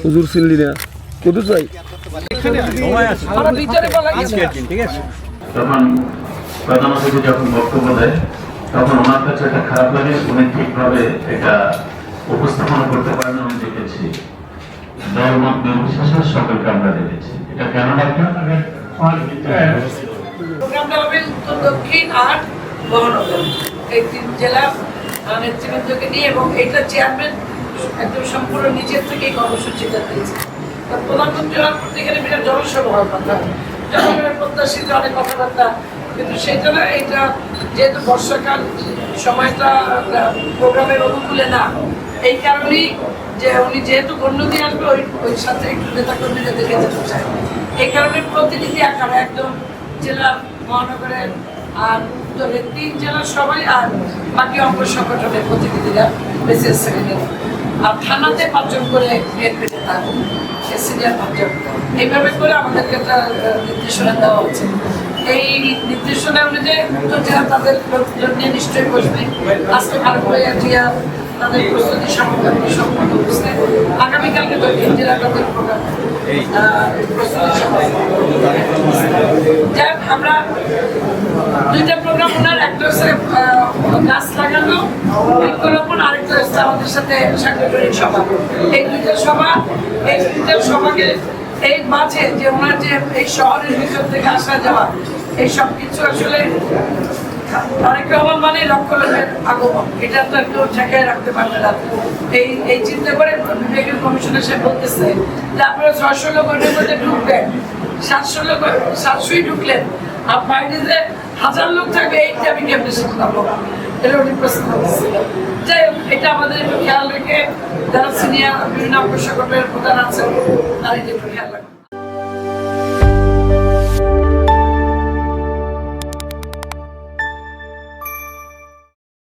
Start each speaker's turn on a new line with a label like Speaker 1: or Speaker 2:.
Speaker 1: হুজুর চিনলি না কত চাই
Speaker 2: তখন প্রধান অতিথি যখন বক্তব্য দেয় তখন ওনার কাছে এটা খারাপ লাগে, উনি ঠিকভাবে এটা উপস্থাপনা করতে পারেন। আমি দেখেছি দলমত নির্বিশেষে সকলকে আমরা দেখেছি। এটা কেন ডাক্তার
Speaker 3: প্রোগ্রামটা হবে উত্তর দক্ষিণ আর মহানগর, এই তিন জেলা নেতৃবৃন্দকে নিয়ে, এবং এটা চেয়ারম্যান একদম সম্পূর্ণ নিজের থেকে এই কর্মসূচিটা দিয়েছে। প্রধানমন্ত্রী হওয়ার প্রতি এখানে বিরাট জনসভা হওয়ার কথা, জনগণের প্রত্যাশিত অনেক কথাবার্তা, কিন্তু সেটা না, এটা যেহেতু বর্ষাকাল সময়টা প্রোগ্রামের অনুকূলে না, এই কারণেই যে উনি যেহেতু গণ্যদি আসবে ওই সাথে একটু নেতাকর্মীরা দেখে যেতে চায়, এই কারণে প্রতিনিধি আকারে একদম জেলা মহানগরের আর উত্তরের তিন জেলার সবাই আর বাকি অঙ্গ সংগঠনের প্রতিনিধিরা বিসিএস সেক্রেটারি, আর থানাতে 5 জন করে বিএনপি নেতা, সিনিয়র 5 জন, এইভাবে করে আমাদেরকে একটা নির্দেশনা দেওয়া হচ্ছে। এই নির্দেশনা অনুযায়ী উত্তর জেলা তাদের লোকজন নিয়ে নিশ্চয়ই বসবে। আজকে ভালো করে জিয়া তাদের প্রস্তুতি সামগ্রী সম্পন্ন করছে, আগামীকালকে দক্ষিণ জেলা তাদের প্রোগ্রাম যাক। আমরা 2টা প্রোগ্রাম ওনার, একটা হচ্ছে গাছ লাগানো বৃক্ষরোপণ, আরেকটা হচ্ছে আমাদের সাথে সাংগঠনিক সভা। এই 2টা সভাকে এই মাঝে যে ওনার যে এই শহরের ভিতর থেকে আসা যাওয়া, এই সব কিছু আসলে তারেক রহমান মানে লক্ষ লোকের আগমন, এটা তো একটু ঠেকায় রাখতে পারবে না। এই চিন্তা করে বিবেকের কমিশনার সাহেব বলতেছে যে আপনারা 600 লোক ওদের মধ্যে ঢুকবেন, 700ই ঢুকলেন, আর বাইরে যে 1000 লোক থাকবে, এইটা আমি কেমনি শিখলাম, এটা উনি প্রশ্ন করতেছিল। যাই হোক, এটা আমাদের একটু খেয়াল রেখে যারা সিনিয়র বিভিন্ন অঙ্গ সংগঠনের প্রধান আছেন তারা একটু খেয়াল রাখবেন।